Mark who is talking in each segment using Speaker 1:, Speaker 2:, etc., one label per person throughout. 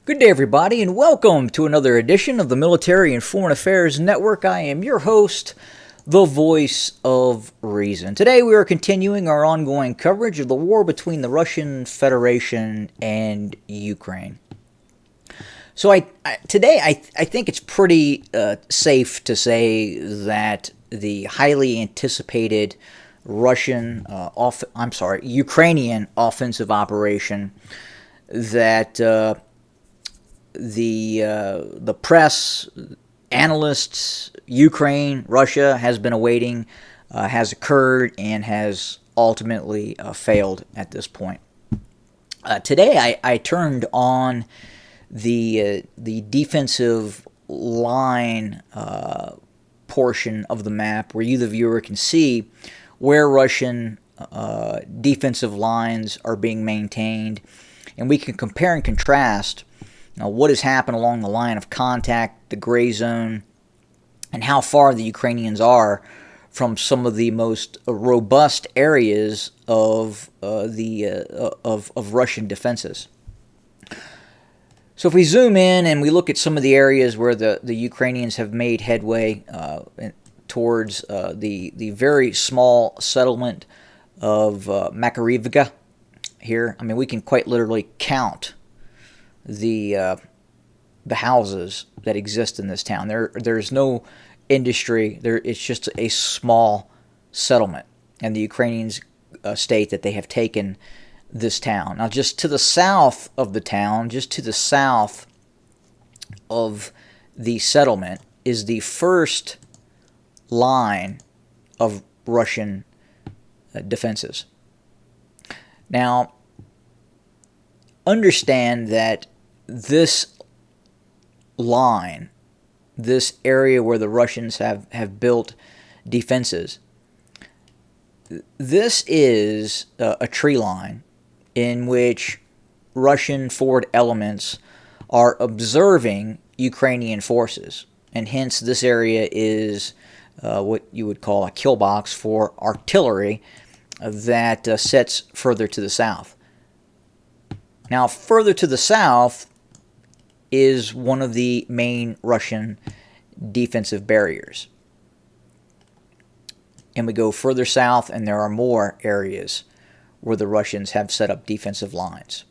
Speaker 1: Good day, everybody, and welcome to another edition of the Military and Foreign Affairs Network. I am your host, the Voice of Reason. Today, we are continuing our ongoing coverage of the war between the Russian Federation and Ukraine. So, today, I think it's pretty safe to say that the highly anticipated Ukrainian offensive operation that the press, analysts, Ukraine, Russia has been awaiting, has occurred and has ultimately failed at this point. Today, I turned on the defensive line portion of the map where you, the viewer, can see where Russian defensive lines are being maintained, and we can compare and contrast what has happened along the line of contact, the gray zone, and how far the Ukrainians are from some of the most robust areas of Russian defenses. So if we zoom in and we look at some of the areas where the Ukrainians have made headway towards the very small settlement of Makarivka here, I mean, we can quite literally count the houses that exist in this town. There's no industry. It's just a small settlement, and the Ukrainians state that they have taken this town. Now, just to the south of the town, just to the south of the settlement, is the first line of Russian defenses. Now, understand that this line, this area where the Russians have built defenses, this is a tree line in which Russian forward elements are observing Ukrainian forces, and hence this area is what you would call a kill box for artillery that sits further to the south. Now, further to the south is one of the main Russian defensive barriers. And we go further south, and there are more areas where the Russians have set up defensive lines.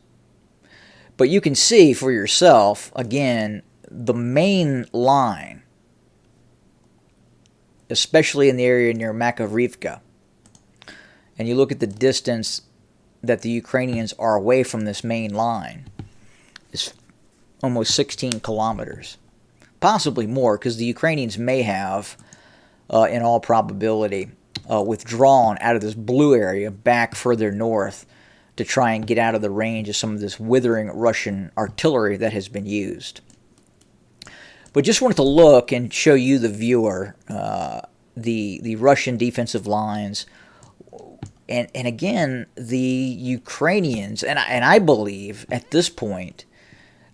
Speaker 1: But you can see for yourself, again, the main line, especially in the area near Makarivka, and you look at the distance that the Ukrainians are away from this main line, is almost 16 kilometers. Possibly more, because the Ukrainians may have, in all probability, withdrawn out of this blue area back further north to try and get out of the range of some of this withering Russian artillery that has been used. But just wanted to look and show you, the viewer, the Russian defensive lines. And again, the Ukrainians, and I believe at this point,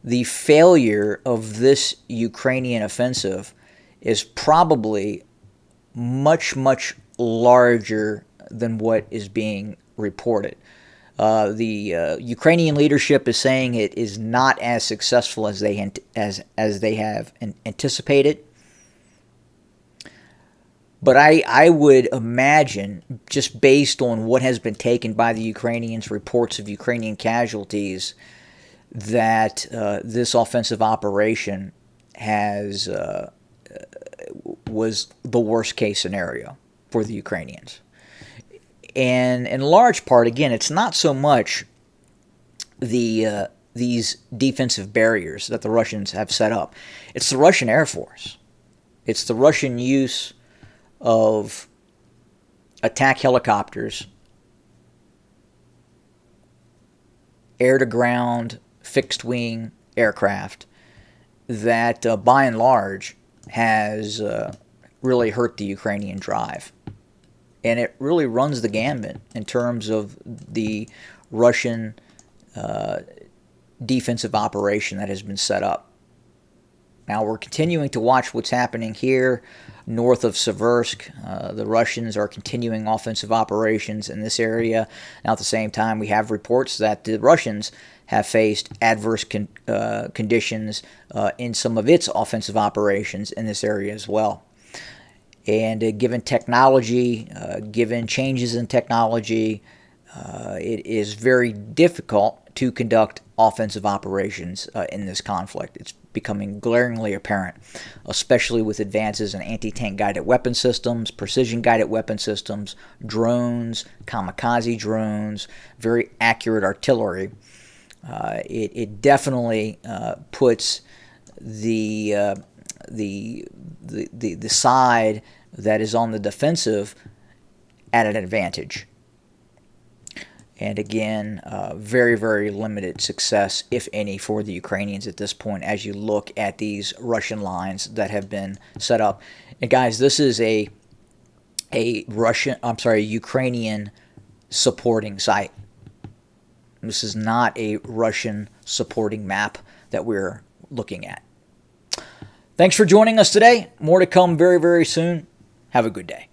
Speaker 1: the failure of this Ukrainian offensive is probably much, much larger than what is being reported. The Ukrainian leadership is saying it is not as successful as they have anticipated. But I would imagine, just based on what has been taken by the Ukrainians, reports of Ukrainian casualties, that this offensive operation was the worst case scenario for the Ukrainians. And in large part, again, it's not so much these defensive barriers that the Russians have set up. It's the Russian Air Force. It's the Russian use of attack helicopters, air-to-ground, fixed-wing aircraft that, by and large, has really hurt the Ukrainian drive. And it really runs the gambit in terms of the Russian defensive operation that has been set up. Now we're continuing to watch what's happening here north of Seversk. The Russians are continuing offensive operations in this area. Now at the same time, we have reports that the Russians have faced adverse conditions in some of its offensive operations in this area as well. And given technology, given changes in technology, it is very difficult to conduct offensive operations in this conflict. It's becoming glaringly apparent, especially with advances in anti-tank guided weapon systems, precision guided weapon systems, drones, kamikaze drones, very accurate artillery. It definitely puts the side that is on the defensive at an advantage. And again, very, very limited success, if any, for the Ukrainians at this point as you look at these Russian lines that have been set up. And guys, this is a Ukrainian supporting site. This is not a Russian supporting map that we're looking at. Thanks for joining us today. More to come very, very soon. Have a good day.